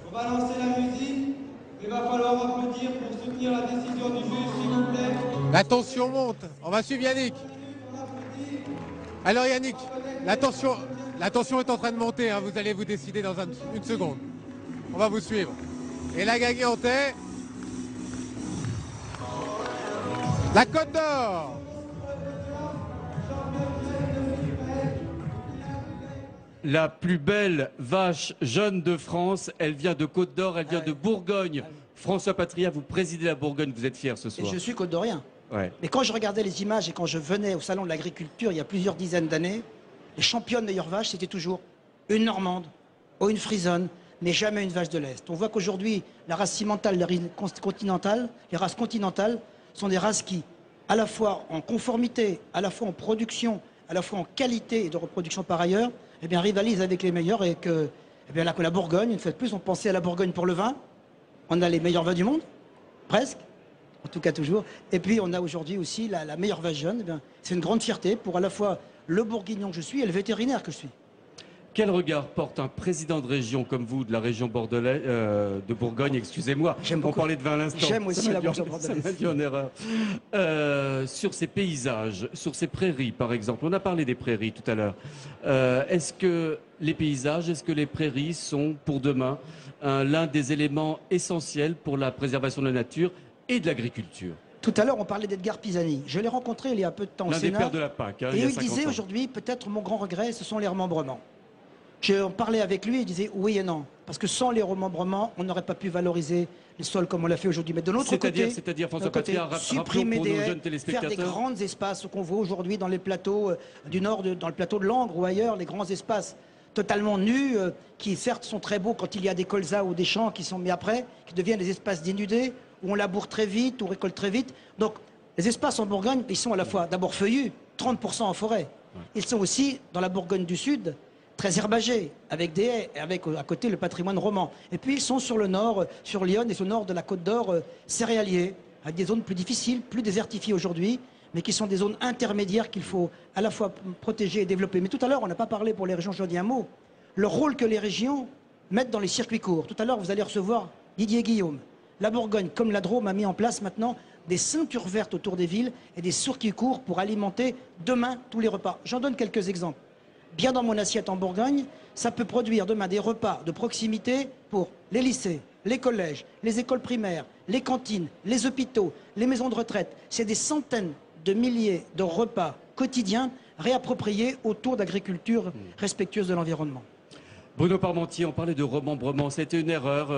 On va lancer la musique. Il va falloir applaudir pour soutenir la décision du juge, s'il vous plaît. La tension monte. On va suivre Yannick. Alors Yannick, la tension est en train de monter. Vous allez vous décider dans une seconde. On va vous suivre. Et la gagnante est la Côte d'Or. La plus belle vache jeune de France, elle vient de Côte d'Or, elle vient de Bourgogne. François Patria, vous présidez la Bourgogne, vous êtes fier ce soir. Et je suis côte-d'orien. Ouais. Mais quand je regardais les images et quand je venais au Salon de l'Agriculture il y a plusieurs dizaines d'années, les championnes meilleures vaches, c'était toujours une Normande ou une Frisonne, mais jamais une vache de l'Est. On voit qu'aujourd'hui, la race cimentale, les races continentales sont des races qui, à la fois en conformité, à la fois en production, à la fois en qualité et de reproduction par ailleurs, eh bien, rivalisent avec les meilleurs et que, eh bien, la Bourgogne, une fois de plus, on pensait à la Bourgogne pour le vin. On a les meilleurs vins du monde, presque, en tout cas toujours. Et puis, on a aujourd'hui aussi la meilleure vache jeune. Eh bien, c'est une grande fierté pour à la fois le bourguignon que je suis et le vétérinaire que je suis. Quel regard porte un président de région comme vous, de la région bordelaise, de Bourgogne, excusez-moi, on parlait de vin à l'instant. J'aime aussi la région bordelaise. Ça m'a dit en erreur. Sur ces paysages, sur ces prairies par exemple, on a parlé des prairies tout à l'heure. Est-ce que les paysages, est-ce que les prairies sont pour demain l'un des éléments essentiels pour la préservation de la nature et de l'agriculture? Tout à l'heure, on parlait d'Edgar Pisani. Je l'ai rencontré il y a peu de temps au Sénat. L'un des pères de la PAC, et il disait aujourd'hui, peut-être mon grand regret, ce sont les remembrements. J'ai parlé avec lui, il disait oui et non. Parce que sans les remembrements, on n'aurait pas pu valoriser les sols comme on l'a fait aujourd'hui. Mais de l'autre côté, c'est-à-dire François Patria, supprimer pour nos des jeunes haies, téléspectateurs. faire des grands espaces qu'on voit aujourd'hui dans les plateaux du Nord, dans le plateau de Langres ou ailleurs, les grands espaces totalement nus, qui certes sont très beaux quand il y a des colzas ou des champs qui sont mis après, qui deviennent des espaces dénudés, où on laboure très vite, où on récolte très vite. Donc les espaces en Bourgogne, ils sont à la fois d'abord feuillus, 30% en forêt. Ils sont aussi, dans la Bourgogne du Sud, très herbagés, avec des haies, et avec à côté le patrimoine roman. Et puis ils sont sur le nord, sur Lyon et sur le nord de la Côte d'Or, céréaliers, avec des zones plus difficiles, plus désertifiées aujourd'hui, mais qui sont des zones intermédiaires qu'il faut à la fois protéger et développer. Mais tout à l'heure, on n'a pas parlé pour les régions, je dis un mot, le rôle que les régions mettent dans les circuits courts. Tout à l'heure, vous allez recevoir Didier Guillaume. La Bourgogne, comme la Drôme, a mis en place maintenant des ceintures vertes autour des villes et des circuits courts pour alimenter demain tous les repas. J'en donne quelques exemples. Bien dans mon assiette en Bourgogne, ça peut produire demain des repas de proximité pour les lycées, les collèges, les écoles primaires, les cantines, les hôpitaux, les maisons de retraite. C'est des centaines de milliers de repas quotidiens réappropriés autour d'agriculture respectueuse de l'environnement. Bruno Parmentier, on parlait de remembrement. C'était une erreur,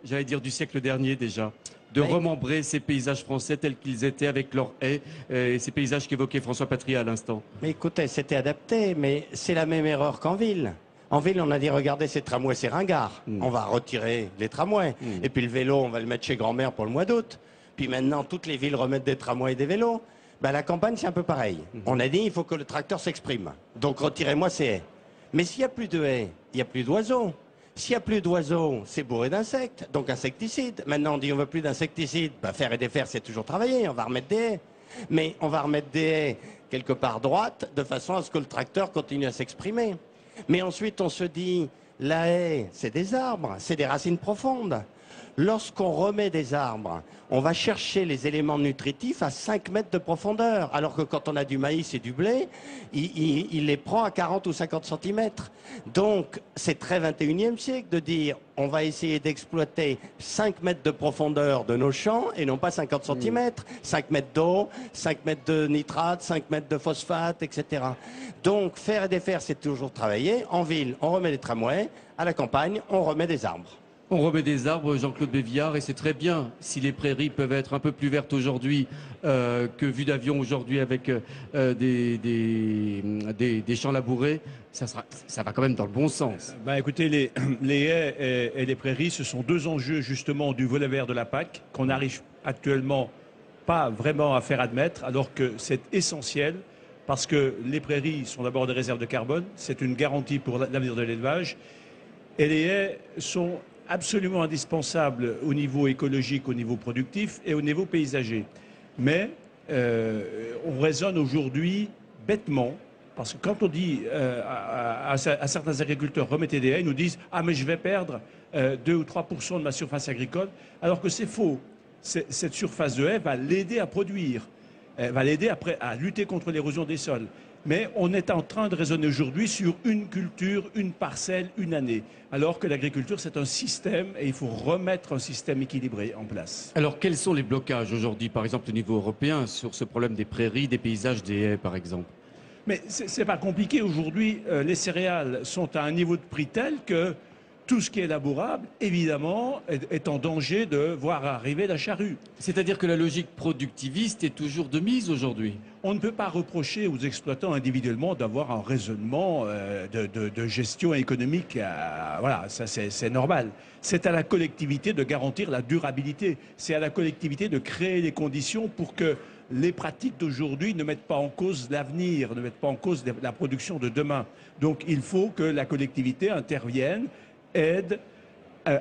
j'allais dire, du siècle dernier déjà, de remembrer ces paysages français tels qu'ils étaient avec leurs haies, et ces paysages qu'évoquait François Patria à l'instant. Mais écoutez, c'était adapté, mais c'est la même erreur qu'en ville. En ville, on a dit, regardez, ces tramways, c'est ringard. On va retirer les tramways. Et puis le vélo, on va le mettre chez grand-mère pour le mois d'août. Puis maintenant, toutes les villes remettent des tramways et des vélos. Ben, la campagne, c'est un peu pareil. On a dit, il faut que le tracteur s'exprime. Donc retirez-moi ces haies. Mais s'il n'y a plus de haies, il n'y a plus d'oiseaux. S'il n'y a plus d'oiseaux, c'est bourré d'insectes, donc insecticides. Maintenant, on dit on ne veut plus d'insecticides. Ben, faire et défaire, c'est toujours travailler. On va remettre des haies. Mais on va remettre des haies quelque part droite, de façon à ce que le tracteur continue à s'exprimer. Mais ensuite, on se dit, la haie, c'est des arbres, c'est des racines profondes. Lorsqu'on remet des arbres, on va chercher les éléments nutritifs à 5 mètres de profondeur, alors que quand on a du maïs et du blé, il les prend à 40 ou 50 cm. Donc, c'est très 21e siècle de dire, on va essayer d'exploiter 5 mètres de profondeur de nos champs et non pas 50 cm. 5 mètres d'eau, 5 mètres de nitrate, 5 mètres de phosphate, etc. Donc, faire et défaire, c'est toujours travailler. En ville, on remet des tramways. À la campagne, on remet des arbres. On remet des arbres, Jean-Claude Bévillard, et c'est très bien si les prairies peuvent être un peu plus vertes aujourd'hui que vues d'avion aujourd'hui avec des champs labourés. Ça va quand même dans le bon sens. Écoutez, les haies et les prairies, ce sont deux enjeux justement du volet vert de la PAC qu'on n'arrive actuellement pas vraiment à faire admettre, alors que c'est essentiel parce que les prairies sont d'abord des réserves de carbone, c'est une garantie pour l'avenir de l'élevage, et les haies sont absolument indispensable au niveau écologique, au niveau productif et au niveau paysager. Mais on raisonne aujourd'hui bêtement, parce que quand on dit à certains agriculteurs remettez des haies, ils nous disent « Ah mais je vais perdre 2 ou 3% de ma surface agricole », alors que c'est faux. Cette surface de haies va l'aider à produire, va l'aider à lutter contre l'érosion des sols. Mais on est en train de raisonner aujourd'hui sur une culture, une parcelle, une année. Alors que l'agriculture, c'est un système et il faut remettre un système équilibré en place. Alors, quels sont les blocages aujourd'hui, par exemple au niveau européen, sur ce problème des prairies, des paysages, des haies, par exemple? Mais c'est pas compliqué. Aujourd'hui, les céréales sont à un niveau de prix tel que tout ce qui est labourable, évidemment, est en danger de voir arriver la charrue. C'est-à-dire que la logique productiviste est toujours de mise aujourd'hui. On ne peut pas reprocher aux exploitants individuellement d'avoir un raisonnement de gestion économique. Voilà, ça c'est normal. C'est à la collectivité de garantir la durabilité. C'est à la collectivité de créer les conditions pour que les pratiques d'aujourd'hui ne mettent pas en cause l'avenir, ne mettent pas en cause la production de demain. Donc il faut que la collectivité intervienne, aide,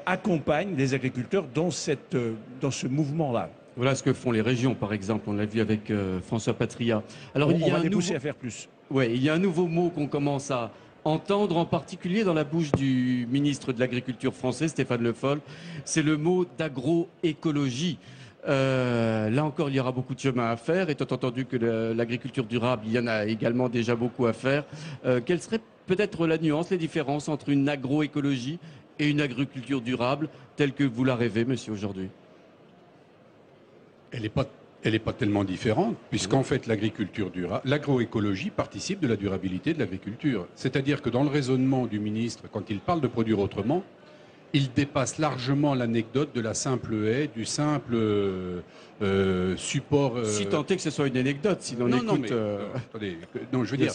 accompagne les agriculteurs dans ce mouvement-là. Voilà ce que font les régions, par exemple. On l'a vu avec François Patria. Alors, on va les pousser à faire plus. Oui, il y a un nouveau mot qu'on commence à entendre, en particulier dans la bouche du ministre de l'Agriculture français, Stéphane Le Foll. C'est le mot d'agroécologie. Là encore, il y aura beaucoup de chemin à faire. Étant entendu que l'agriculture durable, il y en a également déjà beaucoup à faire. Quelle serait peut-être la nuance, les différences entre une agroécologie et une agriculture durable, telle que vous la rêvez, monsieur, aujourd'hui? Elle n'est pas tellement différente, puisqu'en fait l'agriculture durable, l'agroécologie participe de la durabilité de l'agriculture. C'est-à-dire que dans le raisonnement du ministre, quand il parle de produire autrement, il dépasse largement l'anecdote de la simple haie, du simple support... Si tant est que ce soit une anecdote, si l'on écoute... Attendez, non, je veux dire...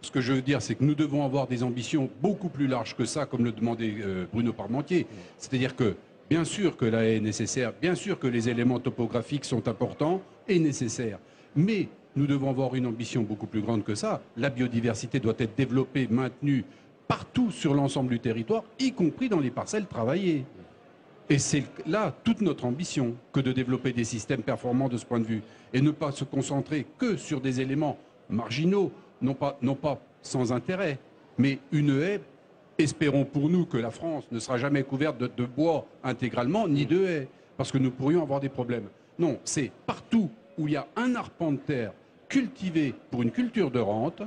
ce que je veux dire, c'est que nous devons avoir des ambitions beaucoup plus larges que ça, comme le demandait Bruno Parmentier. C'est-à-dire que, bien sûr que la haie est nécessaire, bien sûr que les éléments topographiques sont importants et nécessaires, mais nous devons avoir une ambition beaucoup plus grande que ça. La biodiversité doit être développée, maintenue partout sur l'ensemble du territoire, y compris dans les parcelles travaillées. Et c'est là toute notre ambition que de développer des systèmes performants de ce point de vue et ne pas se concentrer que sur des éléments marginaux, non pas sans intérêt, mais une haie. Espérons pour nous que la France ne sera jamais couverte de bois intégralement, ni de haies, parce que nous pourrions avoir des problèmes. Non, c'est partout où il y a un arpent de terre cultivé pour une culture de rente,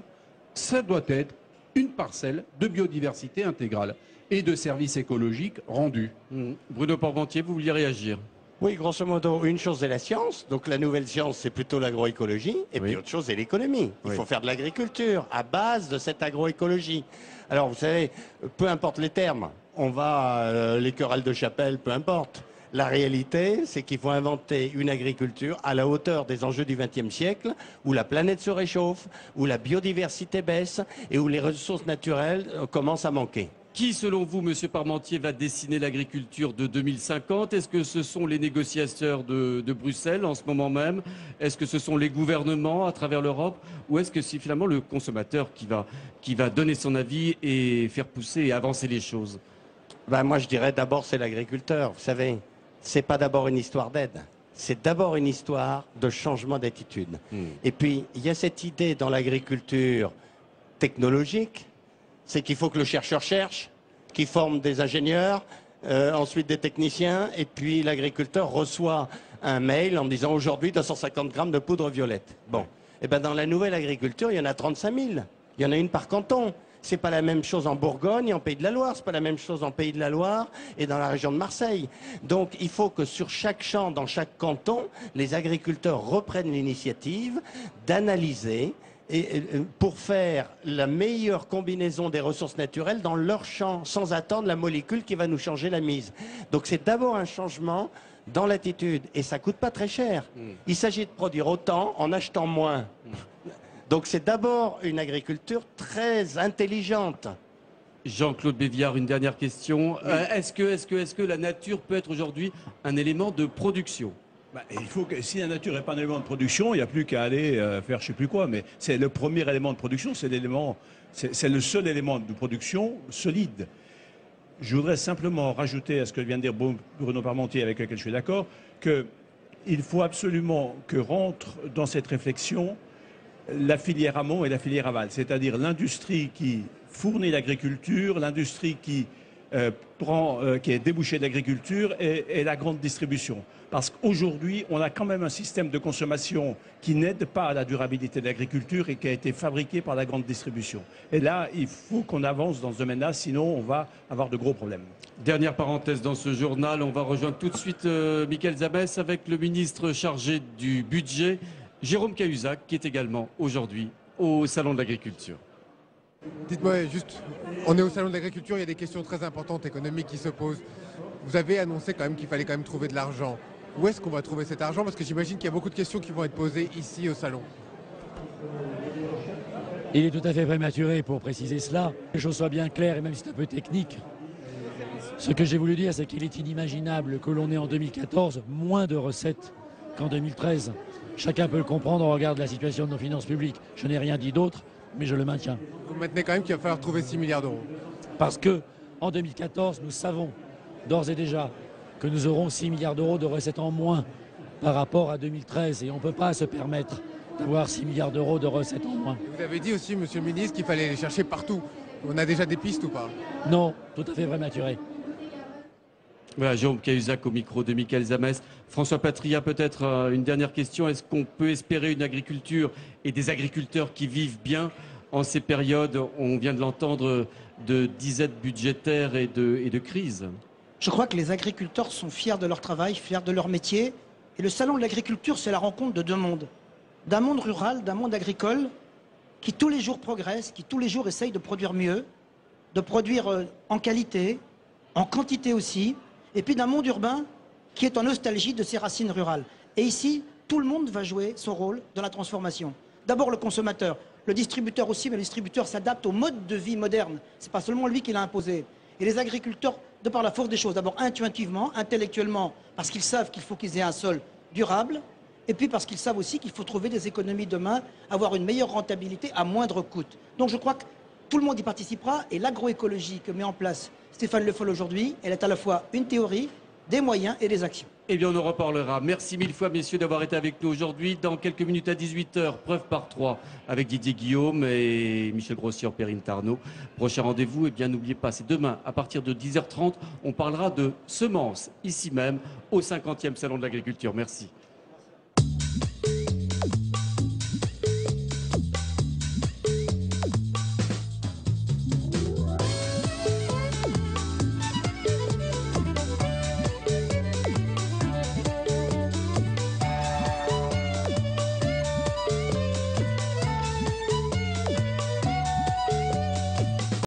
ça doit être une parcelle de biodiversité intégrale et de services écologiques rendus. Bruno Parmentier, vous vouliez réagir? Oui, grosso modo, une chose est la science. Donc la nouvelle science, c'est plutôt l'agroécologie. Et puis autre chose est l'économie. Il faut faire de l'agriculture à base de cette agroécologie. Alors vous savez, peu importe les termes, on va, les querelles de chapelle, peu importe. La réalité, c'est qu'il faut inventer une agriculture à la hauteur des enjeux du XXe siècle, où la planète se réchauffe, où la biodiversité baisse et où les ressources naturelles commencent à manquer. Qui, selon vous, Monsieur Parmentier, va dessiner l'agriculture de 2050? Est-ce que ce sont les négociateurs de Bruxelles en ce moment même? Est-ce que ce sont les gouvernements à travers l'Europe? Ou est-ce que c'est finalement le consommateur qui va donner son avis et faire pousser et avancer les choses? Ben, moi, je dirais d'abord, c'est l'agriculteur. Vous savez, c'est pas d'abord une histoire d'aide. C'est d'abord une histoire de changement d'attitude. Et puis, il y a cette idée dans l'agriculture technologique, c'est qu'il faut que le chercheur cherche, qu'il forme des ingénieurs, ensuite des techniciens, et puis l'agriculteur reçoit un mail en me disant aujourd'hui 250 grammes de poudre violette. Bon, et ben dans la nouvelle agriculture, il y en a 35 000. Il y en a une par canton. C'est pas la même chose en Bourgogne et en Pays de la Loire, c'est pas la même chose en Pays de la Loire et dans la région de Marseille. Donc il faut que sur chaque champ, dans chaque canton, les agriculteurs reprennent l'initiative d'analyser pour faire la meilleure combinaison des ressources naturelles dans leur champ, sans attendre la molécule qui va nous changer la mise. Donc c'est d'abord un changement dans l'attitude, et ça coûte pas très cher. Il s'agit de produire autant en achetant moins. Donc c'est d'abord une agriculture très intelligente. Jean-Claude Béviard, une dernière question. Est-ce que la nature peut être aujourd'hui un élément de production? Il faut que, si la nature n'est pas un élément de production, il n'y a plus qu'à aller faire je ne sais plus quoi, mais c'est le premier élément de production, c'est le seul élément de production solide. Je voudrais simplement rajouter à ce que vient de dire Bruno Parmentier, avec lequel je suis d'accord, qu'il faut absolument que rentre dans cette réflexion la filière amont et la filière aval, c'est-à-dire l'industrie qui fournit l'agriculture, l'industrie qui est débouchée d'agriculture et la grande distribution. Parce qu'aujourd'hui, on a quand même un système de consommation qui n'aide pas à la durabilité de l'agriculture et qui a été fabriqué par la grande distribution. Et là, il faut qu'on avance dans ce domaine-là, sinon on va avoir de gros problèmes. Dernière parenthèse dans ce journal, on va rejoindre tout de suite Michael Zabès avec le ministre chargé du budget, Jérôme Cahuzac, qui est également aujourd'hui au Salon de l'Agriculture. Dites-moi juste, on est au Salon de l'Agriculture, il y a des questions très importantes économiques qui se posent. Vous avez annoncé quand même qu'il fallait quand même trouver de l'argent. Où est-ce qu'on va trouver cet argent? Parce que j'imagine qu'il y a beaucoup de questions qui vont être posées ici au Salon. Il est tout à fait prématuré pour préciser cela. Que les choses soient bien claires et même si c'est un peu technique. Ce que j'ai voulu dire, c'est qu'il est inimaginable que l'on ait en 2014 moins de recettes qu'en 2013. Chacun peut le comprendre au regard de la situation de nos finances publiques. Je n'ai rien dit d'autre, mais je le maintiens. Vous maintenez quand même qu'il va falloir trouver 6 milliards d'euros. Parce que en 2014, nous savons d'ores et déjà que nous aurons 6 milliards d'euros de recettes en moins par rapport à 2013. Et on ne peut pas se permettre d'avoir 6 milliards d'euros de recettes en moins. Vous avez dit aussi, monsieur le ministre, qu'il fallait les chercher partout. On a déjà des pistes ou pas? Non, tout à fait prématuré. Voilà, Jérôme Cahuzac au micro de Michael Zabès. François Patria, peut-être une dernière question. Est-ce qu'on peut espérer une agriculture et des agriculteurs qui vivent bien en ces périodes, on vient de l'entendre, de disette budgétaire et de crise? Je crois que les agriculteurs sont fiers de leur travail, fiers de leur métier. Et le salon de l'agriculture, c'est la rencontre de deux mondes. D'un monde rural, d'un monde agricole, qui tous les jours progresse, qui tous les jours essaye de produire mieux, de produire en qualité, en quantité aussi, et puis d'un monde urbain qui est en nostalgie de ses racines rurales. Et ici, tout le monde va jouer son rôle dans la transformation. D'abord le consommateur, le distributeur aussi, mais le distributeur s'adapte au mode de vie moderne. Ce n'est pas seulement lui qui l'a imposé. Et les agriculteurs, de par la force des choses, d'abord intuitivement, intellectuellement, parce qu'ils savent qu'il faut qu'ils aient un sol durable, et puis parce qu'ils savent aussi qu'il faut trouver des économies demain, avoir une meilleure rentabilité à moindre coût. Donc je crois que tout le monde y participera, et l'agroécologie que met en place Stéphane Le Foll aujourd'hui, elle est à la fois une théorie, des moyens et des actions. Eh bien, on en reparlera. Merci mille fois, messieurs, d'avoir été avec nous aujourd'hui. Dans quelques minutes à 18h, preuve par 3 avec Didier Guillaume et Michel Grossier, Perrine Tarnot. Prochain rendez-vous, eh bien, n'oubliez pas, c'est demain, à partir de 10h30, on parlera de semences, ici même, au 50e Salon de l'Agriculture. Merci.